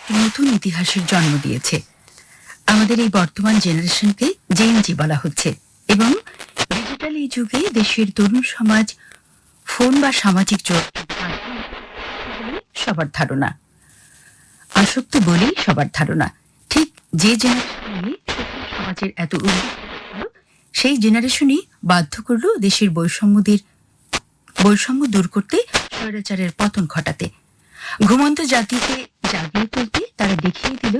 একটি নতুন ইতিহাসের জন্ম দিয়েছে। আমাদের এই বর্তমান জেনারেশনকে জেএনজি বলা হচ্ছে এবং ডিজিটাল এই যুগে দেশের তরুণ সমাজ ফোন বা সামাজিক যোগাযোগ সবার ধারণা আসক্ত বলেই সবার ধারণা। ঠিক যে জেনারেশনে সমাজের এত সেই জেনারেশনই বাধ্য করল দেশের বৈষম্য দূর করতে, স্বৈরাচারের পতন ঘটাতে, ঘুমন্ত জাতিকে জাগিয়ে তুলতে তারা দেখিয়ে দিল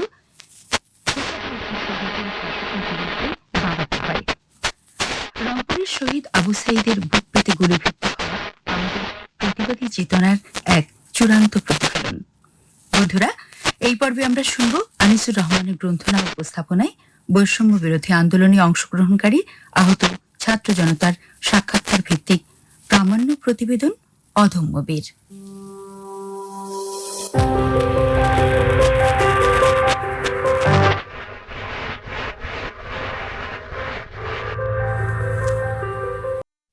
রংপুরের শহীদ আবু সাইদের বুক পেতে গুলিবিদ্ধ হওয়া আমাদের প্রতিবাদী চেতনার এক চূড়ান্ত প্রতিফলন। বন্ধুরা, এই পর্বে আমরা শুনব আনিসুর রহমানের গ্রন্থনা উপস্থাপনায় বৈষম্য বিরোধী আন্দোলনে অংশগ্রহণকারী আহত ছাত্র জনতার সাক্ষাৎকার ভিত্তিক প্রামাণ্য প্রতিবেদন অদম্য বীর।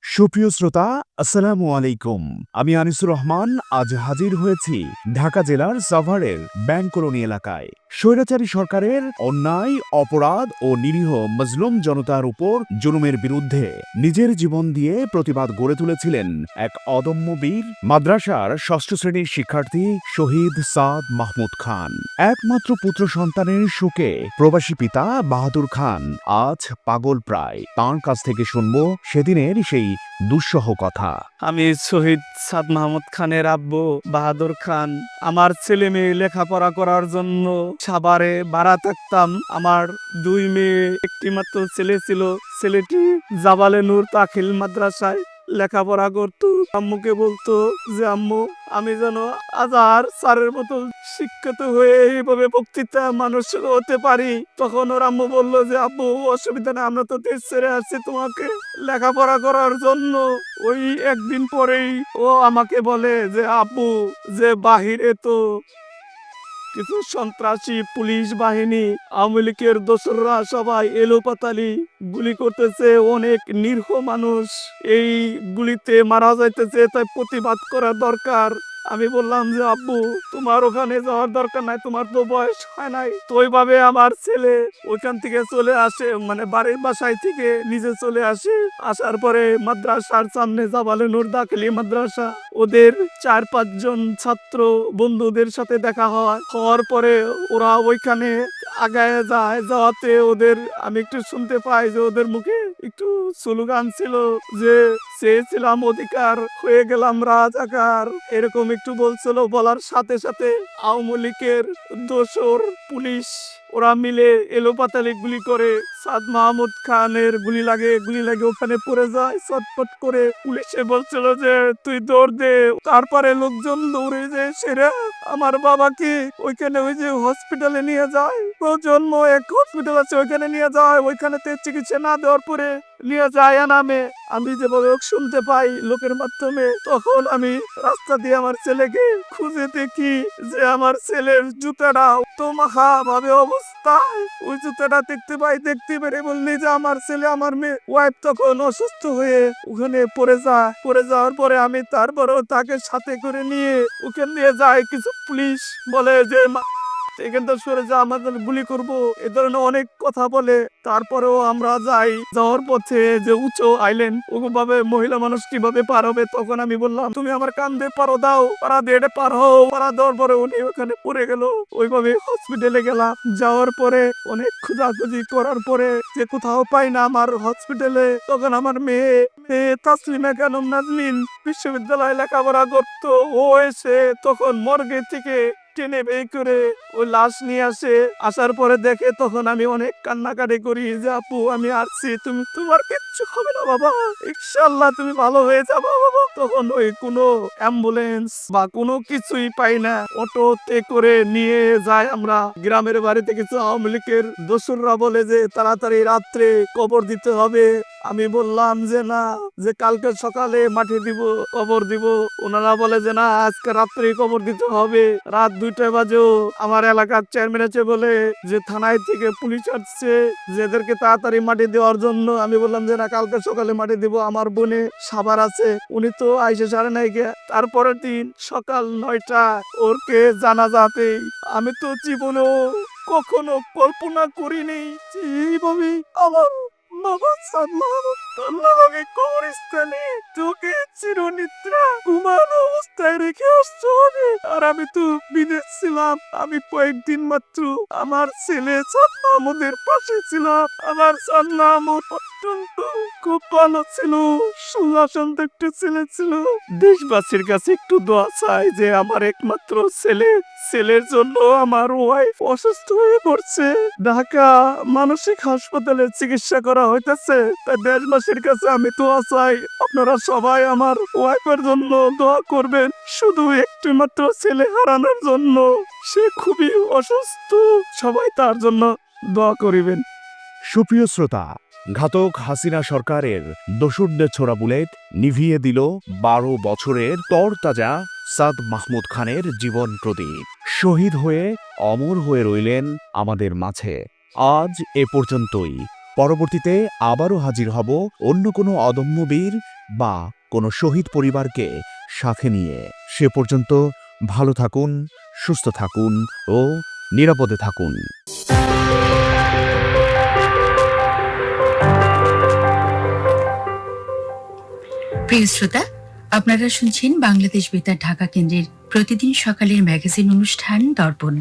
সুপ্রিয় শ্রোতা, আসসালামু আলাইকুম। আমি আনিসুর রহমান আজ হাজির হয়েছি ঢাকা জেলার সাভারের ব্যাংক কলোনি এলাকায়। স্বৈরাচারী সরকারের অন্যায়, অপরাধ ও নিরীহ মজলুম জনতার উপর জুলুমের বিরুদ্ধে নিজের জীবন দিয়ে প্রতিবাদ গড়ে তুলেছিলেন এক অদম্য বীর, মাদ্রাসার ষষ্ঠ শ্রেণীর শিক্ষার্থী শহীদ সাদ মাহমুদ খান। একমাত্র পুত্র সন্তানের শোকে প্রবাসী পিতা বাহাদুর খান আজ পাগল প্রায়। তাঁর কাছ থেকে শুনবো সেদিনের সেই দুঃসহ কথা। আমি শহীদ সাদ মাহমুদ খানের আব্বু বাহাদুর খান। আমার ছেলে মেয়ে লেখাপড়া করার জন্য সাভারে ভাড়া থাকতাম। আমার দুই মেয়ে, একটি মাত্র ছেলে ছিল। ছেলেটি জাবালে নূর দাখিল মাদ্রাসায় লেখাপড়া করতো। আম্মুকে বলতো যে আম্মু, আমি যেন আজহার স্যারের মতো শিক্ষিত হয়ে এইভাবে বক্তৃতা মানুষ হতে পারি। তখন ওর আম্মু বললো যে আব্বু, অসুবিধা নেই, আমরা তো দেশ ছেড়ে আসছি তোমাকে লেখাপড়া করার জন্য। ওই একদিন পরেই ও আমাকে বলে যে আব্বু, যে বাহিরে তো কিছু সন্ত্রাসী পুলিশ বাহিনী, আওয়ামী লীগের দোসররা সবাই এলোপাতালি গুলি করতেছে, অনেক নিরীহ মানুষ এই গুলিতে মারা যাইতেছে, তাই প্রতিবাদ করা দরকার। আমি বললাম যে আব্বু, তোমার ওখানে যাওয়ার দরকার নাই, তোমার তো বয়স হয় নাই। তো ওইভাবে আমার ছেলে ওইখান থেকে চলে আসে, মানে বাড়ির বাসায় থেকে নিজে চলে আসে। আসার পরে মাদ্রাসার সামনে জাবালে নূর দাখিলি মাদ্রাসা, ওদের 4-5 জন ছাত্র বন্ধুদের সাথে দেখা হওয়ার পরে ওরা ওইখানে আগায় যায়। যাওয়াতে ওদের আমি একটু শুনতে পাই যে ওদের মুখে একটু স্লোগান ছিল যে চেয়েছিলাম অধিকার, হয়ে গেলাম রাজাকার, এরকম একটু বলছিল। বলার সাথে সাথে আওয়ামী লীগের দোসর পুলিশ ওরা মিলে এলোপাতালি গুলি করে। সাদ মাহমুদ খানের গুলি লাগে ওখানে পড়ে যায় ছটফট করে। পুলিশে বলছিল যে তুই দৌড় দে। তারপরে লোকজন দৌড়ে যে সেরে আমার বাবাকে ওইখানে ওই যে হসপিটালে নিয়ে যায়, প্রজন্ম এক হসপিটাল আছে, ওইখানে নিয়ে যায়। ওইখানে চিকিৎসা না দেওয়ার পরে নিয়ে যায় নামে। আমি যেভাবে শুনতে পাই লোকের মাধ্যমে, তখন আমি রাস্তা দিয়ে আমার ছেলেকে খুঁজে দেখি যে আমার ছেলের জুতাটা তো মাখা ভাবে অবস্থায়। ওই জুতাটা দেখতে পেরে বললি যে আমার ছেলে, আমার মেয়ে ওয়াইফ তখন অসুস্থ হয়ে ওখানে পড়ে যাওয়ার পরে আমি তারপরেও তাকে সাথে করে নিয়ে ওখানে নিয়ে যাই। কিছু পুলিশ বলে যে এখান থেকে সরে যা, আমাদের গুলি করবো, এ ধরনের অনেক কথা বলে। তারপরেও আমরা যাওয়ার পথে যে উঁচু আইল্যান্ড, ওভাবে মহিলা মানুষ কিভাবে পার হবে, তখন আমি বললাম তুমি আমার কান্দে পারো দাও, পাড়া দিয়ে পার হও। পাড়া দেওয়ার পরে উনি ওখানে পড়ে গেল। ওইভাবে হসপিটালে গেলাম। যাওয়ার পরে অনেক খোঁজাখুঁজি করার পরে যে কোথাও পাই না আমার হসপিটালে, তখন আমার মেয়ে তাসলিমা খানম নাজমিন বিশ্ববিদ্যালয়ে লেখাপড়া করতো, ও এসে তখন মর্গে থেকে টেনে বের করে ওই লাশ নিয়ে আসে। আসার পরে দেখে তখন আমি অনেক কান্নাকাটি করি যে আপু, আমি আসছি, তোমার কিচ্ছু হবে না বাবা, ইনশাআল্লাহ তুমি ভালো হয়ে যাবে বাবা। তখন ওই কোনো অ্যাম্বুলেন্স বা কোনো কিছুই পাই না। অটোতে করে নিয়ে যায় আমরা গ্রামের বাড়িতে। কিছু আওয়ামী লীগের দোসররা বলে যে তাড়াতাড়ি রাত্রে কবর দিতে হবে। আমি বললাম যে না, যে কালকে সকালে মাটি দিব, কবর দিব। ওনারা বলে যে না, আজকে রাত্রে কবর দিতে হবে। রাত 2টা বাজেও আমার এলাকার চেয়ারম্যান আছে বলে যে থানায় থেকে পুলিশ আসছে যে এদেরকে তাড়াতাড়ি মাটি দেওয়ার জন্য। আমি বললাম যে না, কালকে সকালে মাটি দিব, আমার বোনে সাবার আছে। উনি তো আইসে সারে নাই গে। তারপরের দিন সকাল 9টা ওরকে জানাজাতে। আমি তো জীবনেও কখনো কল্পনা করিনি যে এইভাবে আমার বাবা সাদ মাহমুদ আমাকে কবরস্থানে তোকে চিরনিদ্রা ঘুমানো অবস্থায় রেখে আসছো। আর আমি তো বিদেশ ছিলাম। আমি কয়েকদিন মাত্র আমার ছেলে সাদ মাহমুদের পাশে ছিলাম। আমার সাদ মাহমুদ অত্যন্ত খুব ভালো ছিল, সুশান্ত একটা ছেলে ছিল। দেশবাসীর কাছে একটু দোয়া চাই যে আমার একমাত্র ছেলের জন্য আমার ওয়াইফ অসুস্থ হয়ে পড়ছে, ঢাকা মানসিক হাসপাতালে চিকিৎসা করা হইতেছে। তাই দেশবাসীর কাছে আমি দোয়া চাই, আপনারা সবাই আমার ওয়াইফের জন্য দোয়া করবেন। শুধু একটি মাত্র ছেলে হারানোর জন্য, সে খুবই অসুস্থ, সবাই তার জন্য দোয়া করিবেন। সুপ্রিয় শ্রোতা, ঘাতক হাসিনা সরকারের দোসরদের ছোড়া বুলেট নিভিয়ে দিল 12 বছরের তরতাজা সাদ মাহমুদ খানের জীবন প্রদীপ। শহীদ হয়ে অমর হয়ে রইলেন আমাদের মাঝে। আজ এ পর্যন্তই। পরবর্তীতে আবারও হাজির হব অন্য কোনো অদম্য বীর বা কোনো শহীদ পরিবারকে সাথে নিয়ে। সে পর্যন্ত ভালো থাকুন, সুস্থ থাকুন ও নিরাপদে থাকুন। প্রিয় শ্রোতা, আপনারা শুনছেন বাংলাদেশ বেতার ঢাকা কেন্দ্রের প্রতিদিন সকালের ম্যাগাজিন অনুষ্ঠান দর্পণ।